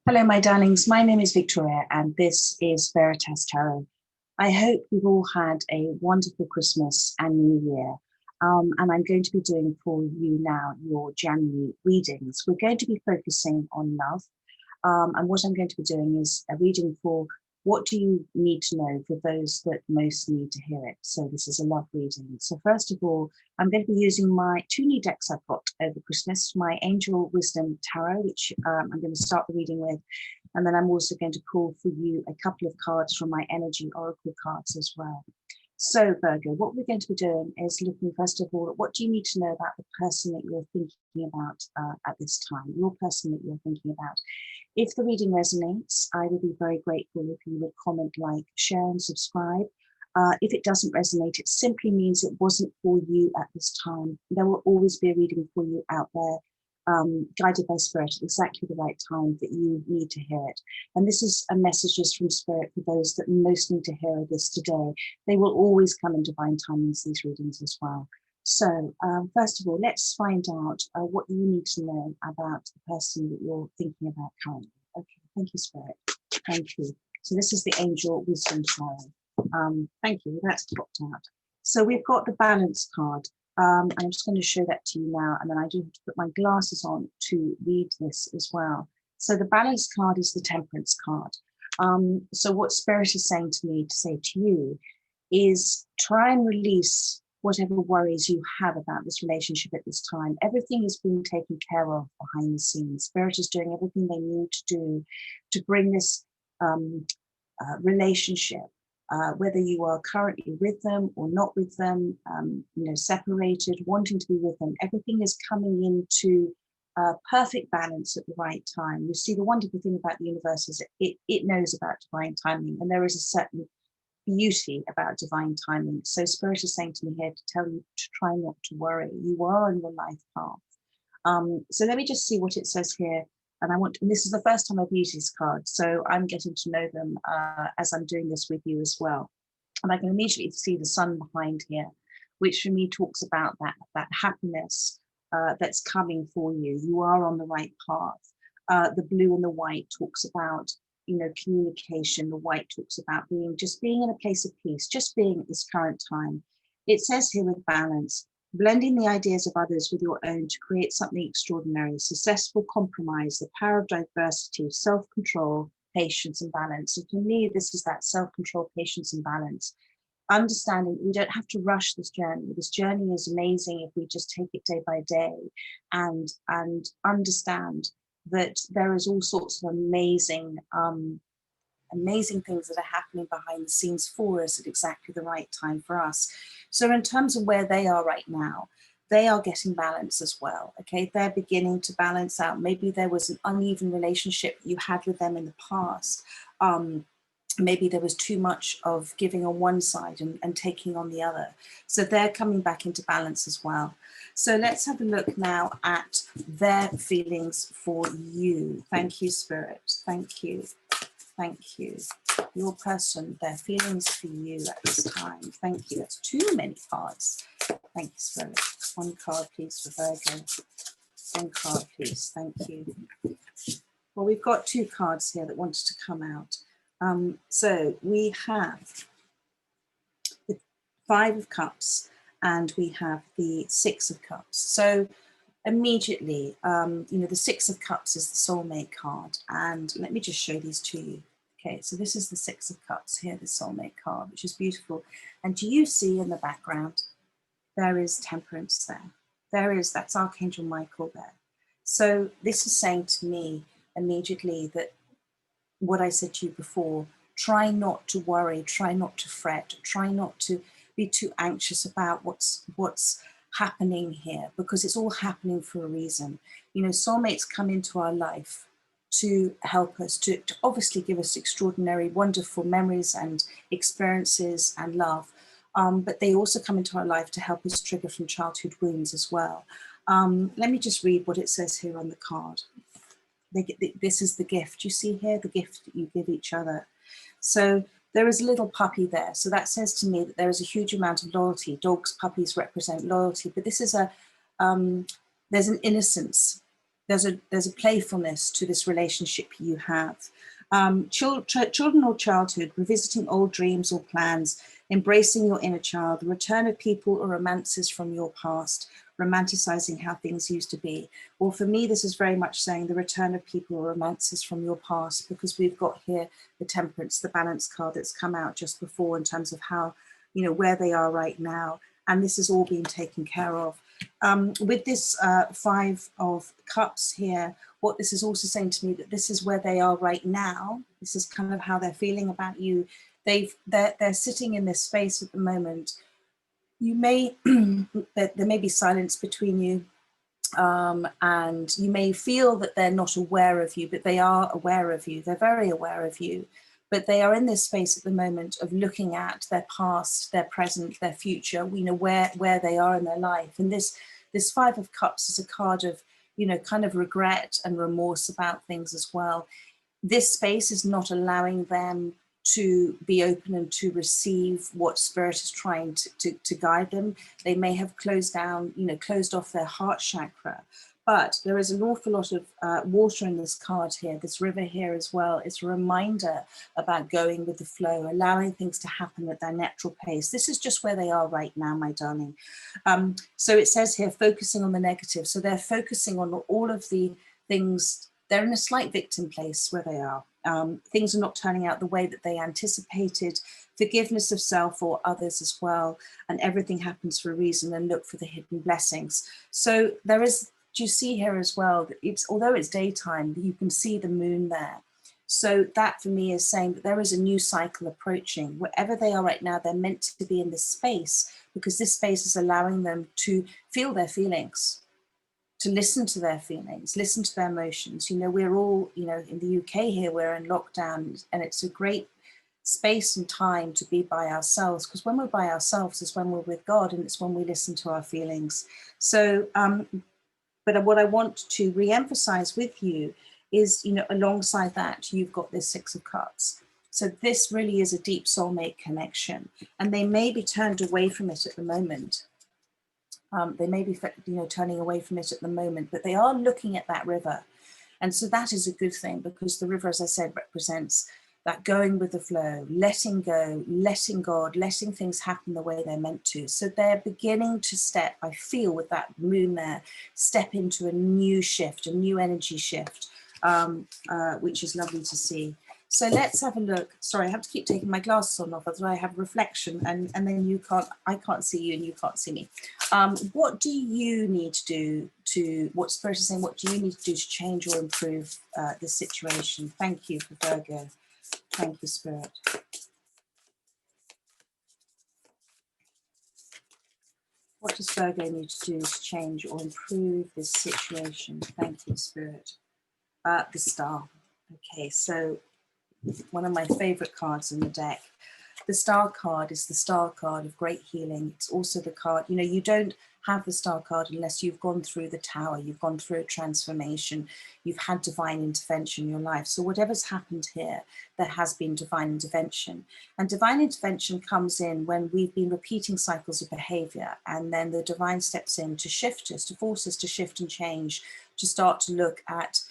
Hello, my darlings. My name is Victoria, and this is Veritas Tarot. I hope you've all had a wonderful Christmas and New Year. And I'm going to be doing for you now your January readings. We're going to be focusing on love. And what I'm going to be doing is a reading for what do you need to know for those that most need to hear it. So this is a love reading. So first of all, I'm going to be using my two new decks I've got over Christmas, my Angel Wisdom Tarot, which I'm going to start the reading with. And then I'm also going to pull for you a couple of cards from my Energy Oracle cards as well. So Virgo, what we're going to be doing is looking first of all at what do you need to know about the person that you're thinking about at this time, your person that you're thinking about. If the reading resonates, I would be very grateful if you would comment, like, share and subscribe. If it doesn't resonate, it simply means it wasn't for you at this time. There will always be a reading for you out there, guided by Spirit at exactly the right time that you need to hear it. And this is a message just from Spirit for those that most need to hear this today. They will always come in divine timings, these readings as well. So first of all, let's find out what you need to know about the person that you're thinking about currently. Okay, thank you, Spirit. Thank you. So this is the Angel Wisdom Tarot. Thank you, that's popped out. So we've got the Balance card. I'm just going to show that to you now, and then I do have to put my glasses on to read this as well. So the Balance card is the Temperance card. So what Spirit is saying to me to say to you is try and release whatever worries you have about this relationship at this time. Everything is being taken care of behind the scenes. Spirit is doing everything they need to do to bring this relationship, whether you are currently with them or not with them, separated, wanting to be with them, everything is coming into perfect balance at the right time. You see, the wonderful thing about the universe is it knows about divine timing, and there is a certain beauty about divine timing. So Spirit is saying to me here to tell you to try not to worry. You are on your life path. So let me just see what it says here. And this is the first time I've used these cards, so I'm getting to know them as I'm doing this with you as well. And I can immediately see the sun behind here, which for me talks about that happiness that's coming for you. You are on the right path. The blue and the white talks about communication. The white talks about being in a place of peace, just being at this current time. It says here with balance, blending the ideas of others with your own to create something extraordinary, successful compromise, the power of diversity, self-control, patience and balance. And for me, this is that self-control, patience and balance. Understanding we don't have to rush this journey. This journey is amazing if we just take it day by day and understand that there is all sorts of amazing things that are happening behind the scenes for us at exactly the right time for us. So in terms of where they are right now, they are getting balance as well. Okay, they're beginning to balance out. Maybe there was an uneven relationship you had with them in the past. Maybe there was too much of giving on one side and taking on the other. So they're coming back into balance as well. So let's have a look now at their feelings for you. Thank you, Spirit. Thank you. Thank you. Your person, their feelings for you at this time. Thank you. That's too many cards. Thank you, Spirit. One card, please, for Virgo. One card, please. Thank you. Well, we've got two cards here that wanted to come out. So we have the Five of Cups and we have the Six of Cups. So immediately, the Six of Cups is the soulmate card. And let me just show these to you. Okay, so this is the Six of Cups here, the soulmate card, which is beautiful. And do you see in the background, there is Temperance there. That's Archangel Michael there. So this is saying to me immediately that what I said to you before, try not to worry, try not to fret, try not to be too anxious about what's happening here, because it's all happening for a reason. Soulmates come into our life to help us, to obviously give us extraordinary, wonderful memories and experiences and love. But they also come into our life to help us trigger from childhood wounds as well. Let me just read what it says here on the card. This is the gift. You see here, the gift that you give each other. So there is a little puppy there. So that says to me that there is a huge amount of loyalty. Dogs, puppies represent loyalty, but this is there's an innocence there's a playfulness to this relationship you have. Children or childhood, revisiting old dreams or plans, embracing your inner child, the return of people or romances from your past, romanticizing how things used to be. Well, for me, this is very much saying the return of people or romances from your past, because we've got here the temperance, the balance card that's come out just before in terms of how, you know, where they are right now. And this is all being taken care of. With this 5 of Cups here, what this is also saying to me, that this is where they are right now. This is kind of how they're feeling about you. They're sitting in this space at the moment. You may, there may be silence between you, and you may feel that they're not aware of you, but they are aware of you. They're very aware of you, but they are in this space at the moment of looking at their past, their present, their future, you know, where they are in their life. And this 5 of Cups is a card of, you know, kind of regret and remorse about things as well. This space is not allowing them to be open and to receive what Spirit is trying to guide them. They may have closed down, you know, closed off their heart chakra. But there is an awful lot of water in this card here, this river here as well. It's a reminder about going with the flow, allowing things to happen at their natural pace. This is just where they are right now, my darling. So it says here, focusing on the negative. So they're focusing on all of the things. They're in a slight victim place where they are. Things are not turning out the way that they anticipated. Forgiveness of self or others as well. And everything happens for a reason, and look for the hidden blessings. So there is, do you see here as well, that it's, although it's daytime, you can see the moon there. So that for me is saying that there is a new cycle approaching. Wherever they are right now, they're meant to be in this space, because this space is allowing them to feel their feelings, to listen to their feelings, listen to their emotions. You know, we're all, you know, in the UK here, we're in lockdown, and it's a great space and time to be by ourselves, because when we're by ourselves is when we're with God, and it's when we listen to our feelings. So, but what I want to re-emphasize with you is, you know, alongside that, you've got this 6 of Cups. So this really is a deep soulmate connection, and they may be turned away from it at the moment. They may be, you know, turning away from it at the moment, but they are looking at that river. And so that is a good thing, because the river, as I said, represents that going with the flow, letting go, letting God, letting things happen the way they're meant to. So they're beginning to step, I feel with that moon there, step into a new shift, a new energy shift, which is lovely to see. So let's have a look. Sorry, I have to keep taking my glasses on off, otherwise I have reflection, and then I can't see you and you can't see me. What do you need to do what Spirit is saying, what do you need to do to change or improve the situation? Thank you for Virgo. Thank you, Spirit. What does Virgo need to do to change or improve this situation? Thank you, Spirit. The Star. Okay, so one of my favorite cards in the deck. The Star card is the Star card of great healing. It's also the card, you know, you don't have the Star card unless you've gone through the Tower, you've gone through a transformation, you've had divine intervention in your life. So whatever's happened here, there has been divine intervention. And divine intervention comes in when we've been repeating cycles of behavior, and then the divine steps in to shift us, to force us to shift and change, to start to look at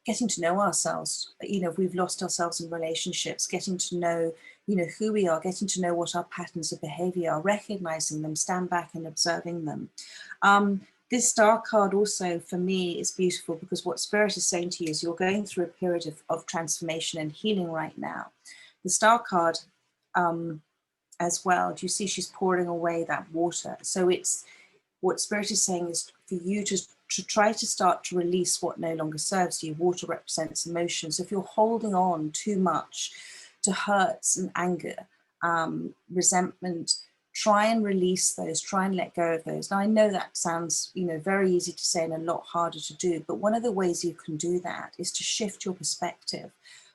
getting to know ourselves. You know, if we've lost ourselves in relationships, getting to know, you know, who we are, getting to know what our patterns of behavior are, recognizing them, stand back and observing them. This Star card also for me is beautiful, because what Spirit is saying to you is you're going through a period of transformation and healing right now. The Star card as well, do you see she's pouring away that water? So it's, what Spirit is saying is for you to try to start to release what no longer serves you. Water represents emotions. If you're holding on too much to hurts and anger, resentment, try and release those, try and let go of those. Now, I know that sounds, you know, very easy to say and a lot harder to do, but one of the ways you can do that is to shift your perspective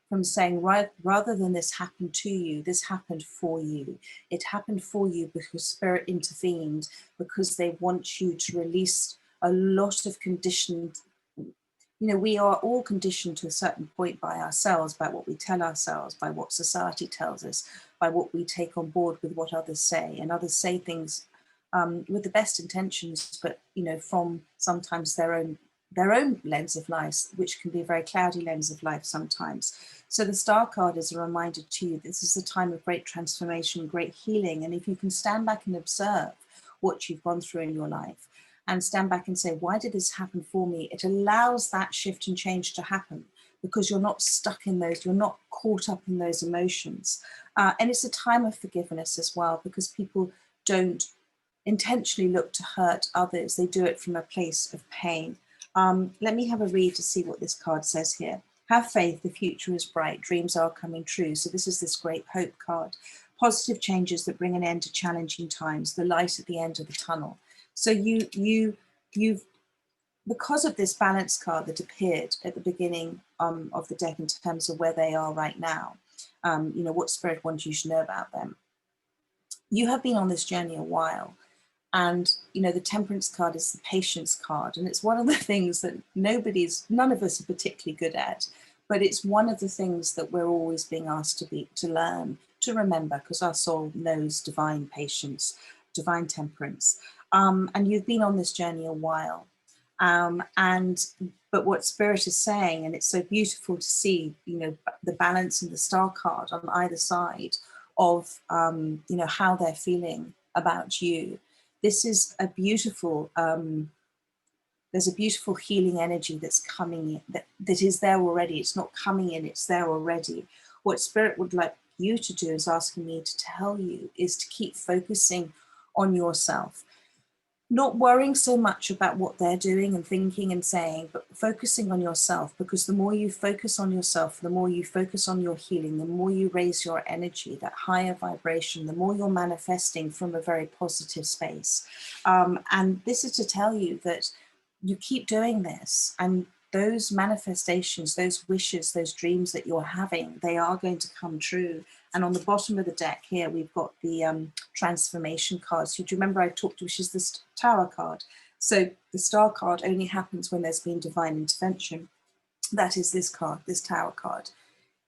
from saying, right, rather than this happened to you, this happened for you. It happened for you because Spirit intervened, because they want you to release a lot of conditioned, you know, we are all conditioned to a certain point by ourselves, by what we tell ourselves, by what society tells us, by what we take on board with what others say. And others say things with the best intentions, but, you know, from sometimes their own their own lens of life, which can be a very cloudy lens of life sometimes. So the Star card is a reminder to you, this is a time of great transformation, great healing. And if you can stand back and observe what you've gone through in your life and stand back and say, why did this happen for me? It allows that shift and change to happen because you're not stuck in those, you're not caught up in those emotions. And it's a time of forgiveness as well, because people don't intentionally look to hurt others. They do it from a place of pain. Let me have a read to see what this card says here. Have faith, the future is bright, dreams are coming true. So this is this great hope card. Positive changes that bring an end to challenging times, the light at the end of the tunnel. So you've because of this balance card that appeared at the beginning of the deck in terms of where they are right now, you know, what Spirit wants you to know about them. You have been on this journey a while. And, you know, the Temperance card is the patience card. And it's one of the things that none of us are particularly good at, but it's one of the things that we're always being asked to learn, to remember, because our soul knows divine patience, divine temperance. And you've been on this journey a while. But what Spirit is saying, and it's so beautiful to see, you know, the balance in the Star card on either side of, you know, how they're feeling about you. This is a beautiful, there's a beautiful healing energy that's coming in, that is there already. It's not coming in, it's there already. What Spirit would like you to do, is asking me to tell you, is to keep focusing on yourself. Not worrying so much about what they're doing and thinking and saying, but focusing on yourself, because the more you focus on yourself, the more you focus on your healing, the more you raise your energy, that higher vibration, the more you're manifesting from a very positive space. And this is to tell you that you keep doing this, and those manifestations, those wishes, those dreams that you're having, they are going to come true. And on the bottom of the deck here, we've got the transformation card. So do you remember I talked, which is this Tower card? So the Star card only happens when there's been divine intervention. That is this card, this Tower card.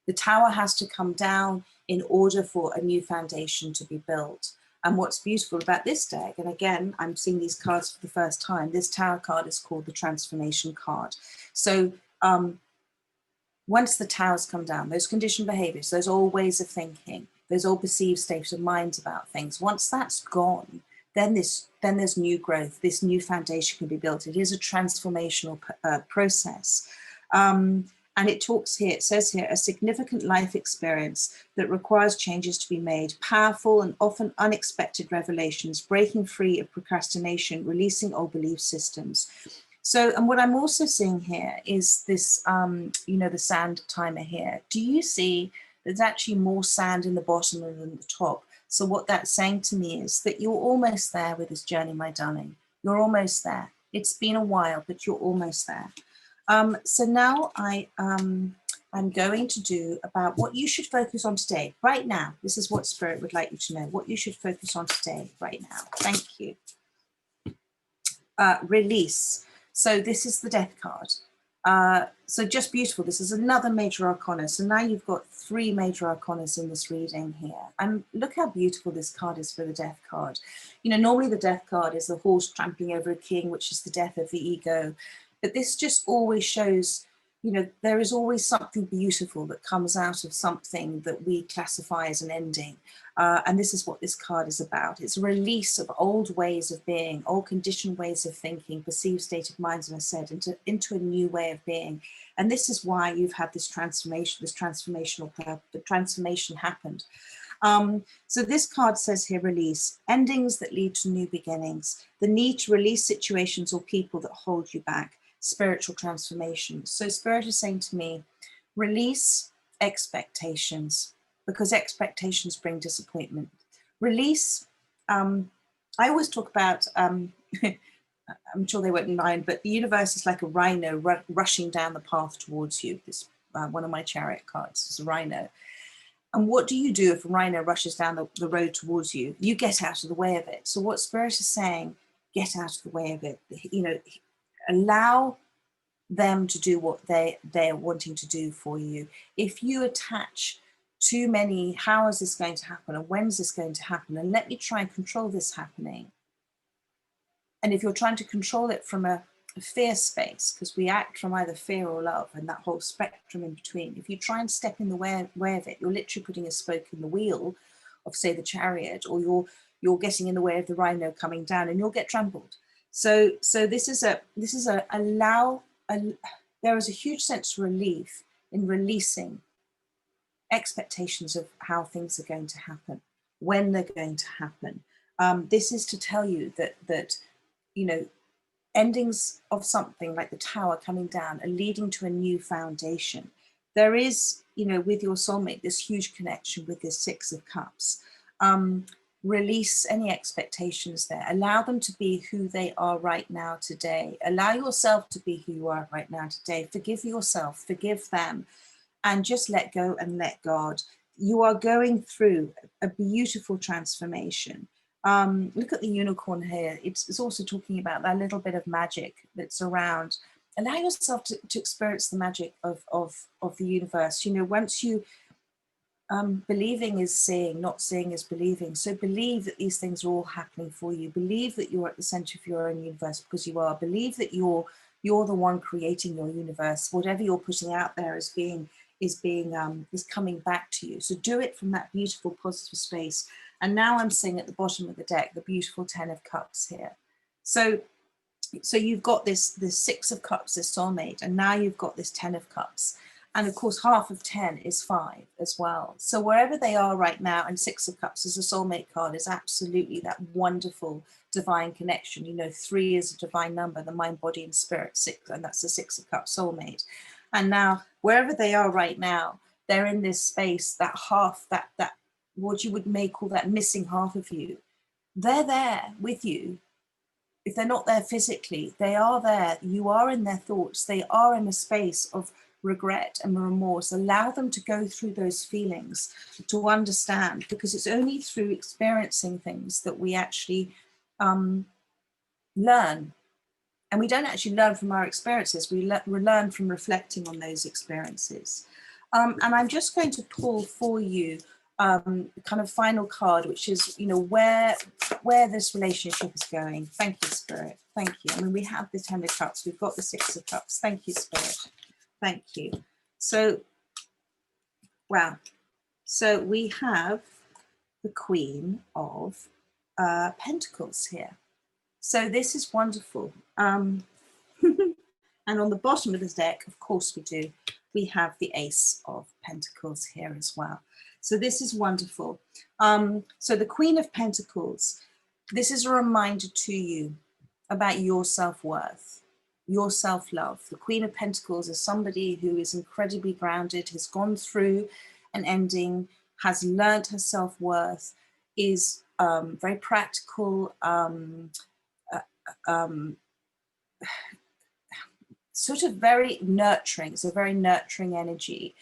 The tower has to come down in order for a new foundation to be built. And what's beautiful about this deck, and again, I'm seeing these cards for the first time, this Tower card is called the Transformation card. So once the towers come down, those conditioned behaviors, those old ways of thinking, those old perceived states of minds about things, once that's gone, then there's new growth, this new foundation can be built. It is a transformational process. And it talks here, it says here, a significant life experience that requires changes to be made, powerful and often unexpected revelations, breaking free of procrastination, releasing old belief systems. So, and what I'm also seeing here is this, you know, the sand timer here. Do you see there's actually more sand in the bottom than the top? So what that's saying to me is that you're almost there with this journey, my darling. You're almost there. It's been a while, but you're almost there. So now I'm going to do about what you should focus on today, right now. This is what Spirit would like you to know, what you should focus on today, right now. Thank you. Release. So this is the Death card. So just beautiful. This is another major arcana. So now you've got 3 major arcanas in this reading here. And look how beautiful this card is for the Death card. You know, normally the Death card is the horse trampling over a king, which is the death of the ego. But this just always shows, you know, there is always something beautiful that comes out of something that we classify as an ending. And this is what this card is about. It's a release of old ways of being, old conditioned ways of thinking, perceived state of minds, as I said, into a new way of being. And this is why you've had this transformation, this the transformation happened. So this card says here, release, endings that lead to new beginnings, the need to release situations or people that hold you back, spiritual transformation. So Spirit is saying to me, release expectations, because expectations bring disappointment. Release, I always talk about, I'm sure they won't mind, but the universe is like a rhino rushing down the path towards you. This one of my chariot cards is a rhino. And what do you do if a rhino rushes down the road towards you? You get out of the way of it. So what Spirit is saying, get out of the way of it. You know, allow them to do what they're wanting to do for you. If you attach too many, how is this going to happen? And when is this going to happen? And let me try and control this happening. And if you're trying to control it from a fear space, because we act from either fear or love, and that whole spectrum in between. If you try and step in the way of it, you're literally putting a spoke in the wheel of, say, the chariot, or you're getting in the way of the rhino coming down, and you'll get trampled. So this is a there is a huge sense of relief in releasing expectations of how things are going to happen, when they're going to happen. This is to tell you that you know, endings of something like the tower coming down are leading to a new foundation. There is, you know, with your soulmate, this huge connection with this Six of Cups. Release any expectations there. Allow them to be who they are right now today. Allow yourself to be who you are right now today. Forgive yourself, forgive them, and just let go and let God. You are going through a beautiful transformation. Look at the unicorn here. It's also talking about that little bit of magic that's around. Allow yourself to experience the magic of the universe. You know, once you, believing is seeing, not seeing is believing. So believe that these things are all happening for you. Believe that you're at the center of your own universe, because you are. Believe that you're the one creating your universe. Whatever you're putting out there is coming back to you. So do it from that beautiful positive space. And now I'm seeing at the bottom of the deck the beautiful 10 of Cups here. So you've got this Six of Cups, this soulmate, and now you've got this 10 of Cups. And of course, half of 10 is 5 as well. So wherever they are right now, and Six of Cups as a soulmate card is absolutely that wonderful divine connection. You know, 3 is a divine number, the mind, body, and spirit. 6, and that's the Six of Cups soulmate. And now, wherever they are right now, they're in this space, that half, that what you may call that missing half of you. They're there with you. If they're not there physically, they are there. You are in their thoughts. They are in a space of regret and remorse. Allow them to go through those feelings, to understand, because it's only through experiencing things that we actually learn. And we don't actually learn from our experiences. We learn from reflecting on those experiences. And I'm just going to pull for you the kind of final card, which is, you know, where this relationship is going. Thank you, Spirit. Thank you. I mean, we have the 10 of Cups. We've got the 6 of Cups. Thank you, Spirit. Thank you. So, wow. So we have the Queen of Pentacles here. So this is wonderful. And on the bottom of the deck, of course we do, we have the Ace of Pentacles here as well. So this is wonderful. So the Queen of Pentacles, this is a reminder to you about your self-worth, your self-love. The Queen of Pentacles is somebody who is incredibly grounded, has gone through an ending, has learned her self-worth, is very practical, sort of very nurturing. It's a very nurturing energy.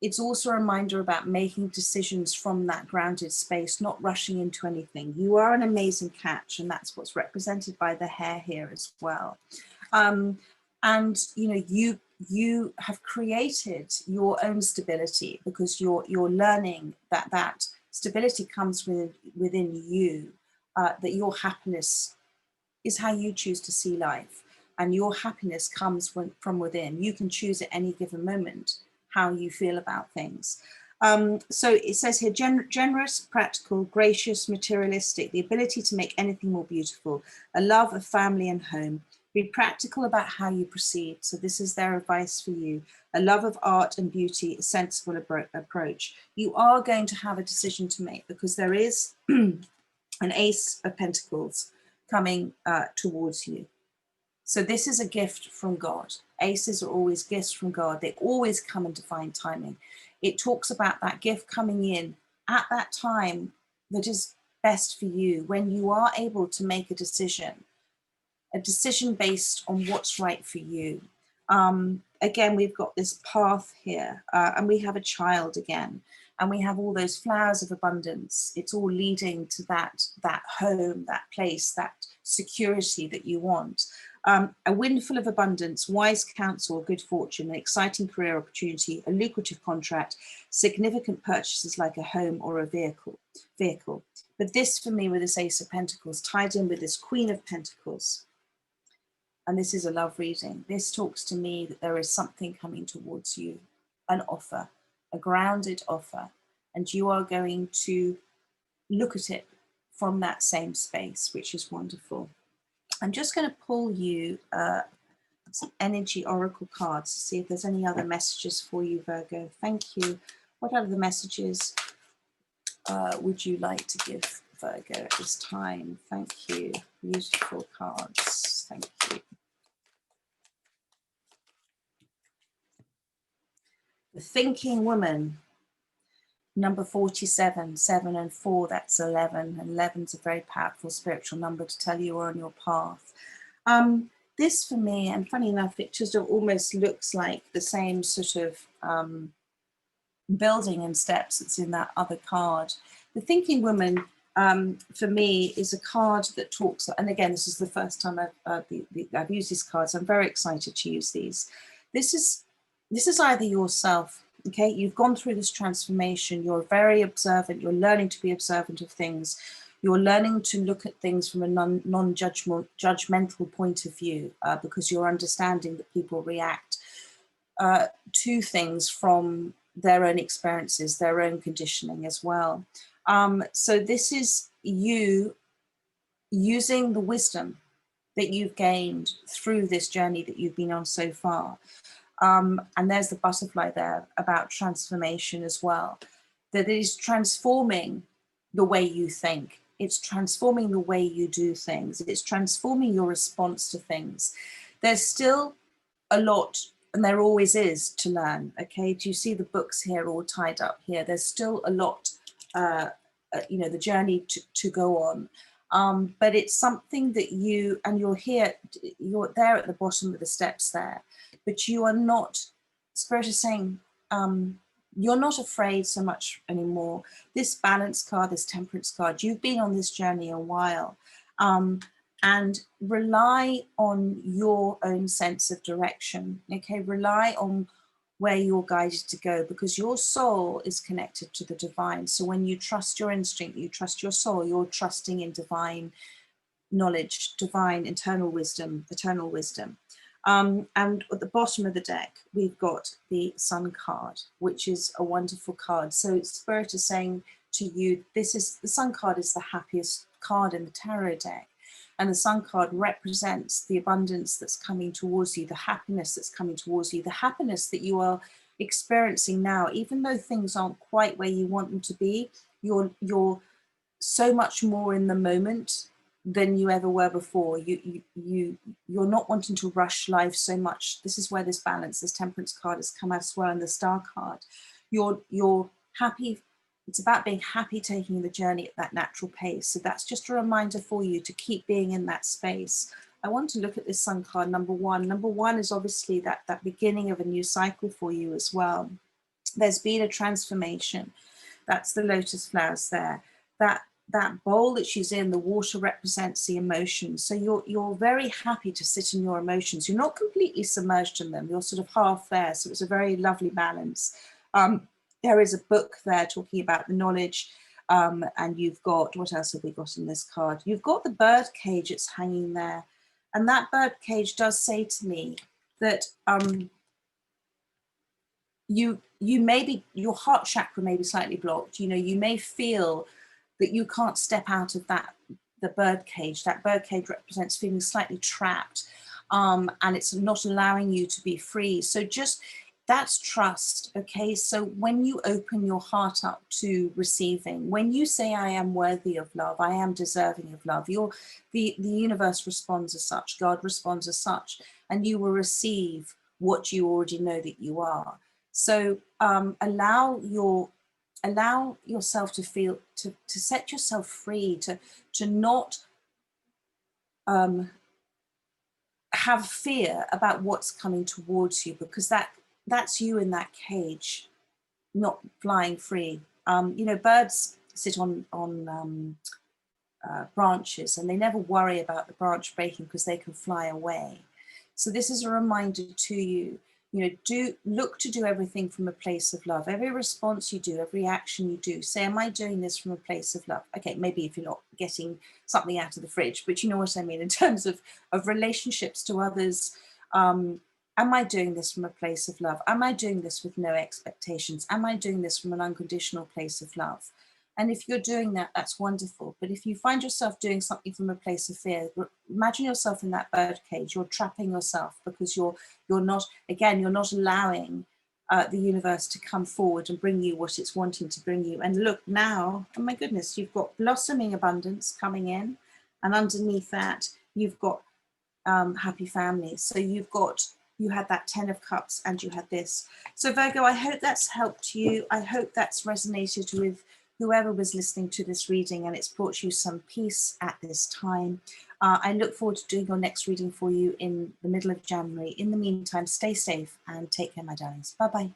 It's also a reminder about making decisions from that grounded space, not rushing into anything. You are an amazing catch, and that's what's represented by the hair here as well. And you know, you have created your own stability, because you're learning that stability comes within you, that your happiness is how you choose to see life, and your happiness comes from within. You can choose at any given moment how you feel about things. So it says here, generous, practical, gracious, materialistic, the ability to make anything more beautiful, a love of family and home. Be practical about how you proceed. So this is their advice for you. A love of art and beauty, a sensible approach. You are going to have a decision to make, because there is an Ace of Pentacles coming towards you. So this is a gift from God. Aces are always gifts from God. They always come in divine timing. It talks about that gift coming in at that time that is best for you, when you are able to make a decision based on what's right for you. Again, we've got this path here, and we have a child again, and we have all those flowers of abundance. It's all leading to that home, that place, that security that you want. A windfall of abundance, wise counsel, good fortune, an exciting career opportunity, a lucrative contract, significant purchases like a home or a vehicle. But this, for me, with this Ace of Pentacles, tied in with this Queen of Pentacles, and this is a love reading, this talks to me that there is something coming towards you, an offer, a grounded offer, and you are going to look at it from that same space, which is wonderful. I'm just going to pull you some energy oracle cards to see if there's any other messages for you, Virgo. Thank you. What other messages would you like to give Virgo at this time? Thank you. Beautiful cards. Thank you. The Thinking Woman, number 47, 7 and 4, that's 11. And 11's a very powerful spiritual number to tell you you're on your path. This for me, and funny enough, it just almost looks like the same sort of building and steps that's in that other card. The Thinking Woman, for me, is a card that talks, and again, this is the first time I've used these cards. I'm very excited to use these. This is either yourself, okay? You've gone through this transformation. You're very observant. You're learning to be observant of things. You're learning to look at things from a non-judgmental point of view because you're understanding that people react to things from their own experiences, their own conditioning as well. So this is you using the wisdom that you've gained through this journey that you've been on so far. And there's the butterfly there about transformation as well, that it is transforming the way you think. It's transforming the way you do things. It's transforming your response to things. There's still a lot, and there always is, to learn. Okay, do you see the books here all tied up here? There's still a lot, the journey to go on. But it's something that you're there at the bottom of the steps there, but you are not, Spirit is saying, you're not afraid so much anymore. This balance card, this temperance card, you've been on this journey a while, and rely on your own sense of direction. Okay, rely on where you're guided to go, because your soul is connected to the divine. So when you trust your instinct, you trust your soul, you're trusting in divine knowledge, divine internal wisdom, eternal wisdom. And at the bottom of the deck, we've got the Sun card, which is a wonderful card. So Spirit is saying to you, the Sun card is the happiest card in the tarot deck. And the Sun card represents the abundance that's coming towards you, the happiness that's coming towards you, the happiness that you are experiencing now. Even though things aren't quite where you want them to be, you're so much more in the moment than you ever were before. You're not wanting to rush life so much. This is where this balance, this temperance card has come as well, and the Star card. You're happy. It's about being happy, taking the journey at that natural pace. So that's just a reminder for you to keep being in that space. I want to look at this Sun card, number 1. Number 1 is obviously that beginning of a new cycle for you as well. There's been a transformation. That's the lotus flowers there. That bowl that she's in, the water represents the emotions. So you're very happy to sit in your emotions. You're not completely submerged in them. You're sort of half there. So it's a very lovely balance. There is a book there talking about the knowledge. And you've got, what else have we got in this card? You've got the bird cage that's hanging there. And that bird cage does say to me that you maybe, your heart chakra may be slightly blocked. You may feel that you can't step out of the bird cage. That bird cage represents feeling slightly trapped, and it's not allowing you to be free. So that's trust, okay? So when you open your heart up to receiving, when you say, I am worthy of love, I am deserving of love, the universe responds as such, God responds as such, and you will receive what you already know that you are. So allow yourself to feel, to set yourself free, to not have fear about what's coming towards you, because that's you in that cage, not flying free. Birds sit on branches, and they never worry about the branch breaking because they can fly away. So this is a reminder to you You know, look to do everything from a place of love. Every response you do, every action you do, say, am I doing this from a place of love? Okay, maybe if you're not getting something out of the fridge, but you know what I mean in terms of relationships to others. Am I doing this from a place of love? Am I doing this with no expectations? Am I doing this from an unconditional place of love? And if you're doing that, that's wonderful. But if you find yourself doing something from a place of fear, imagine yourself in that bird cage. You're trapping yourself because you're not, again, you're not allowing the universe to come forward and bring you what it's wanting to bring you. And look now, oh my goodness, you've got blossoming abundance coming in. And underneath that, you've got happy families. So you had that 10 of cups and you had this. So Virgo, I hope that's helped you. I hope that's resonated with whoever was listening to this reading, and it's brought you some peace at this time. I look forward to doing your next reading for you in the middle of January. In the meantime, stay safe and take care, my darlings. Bye-bye.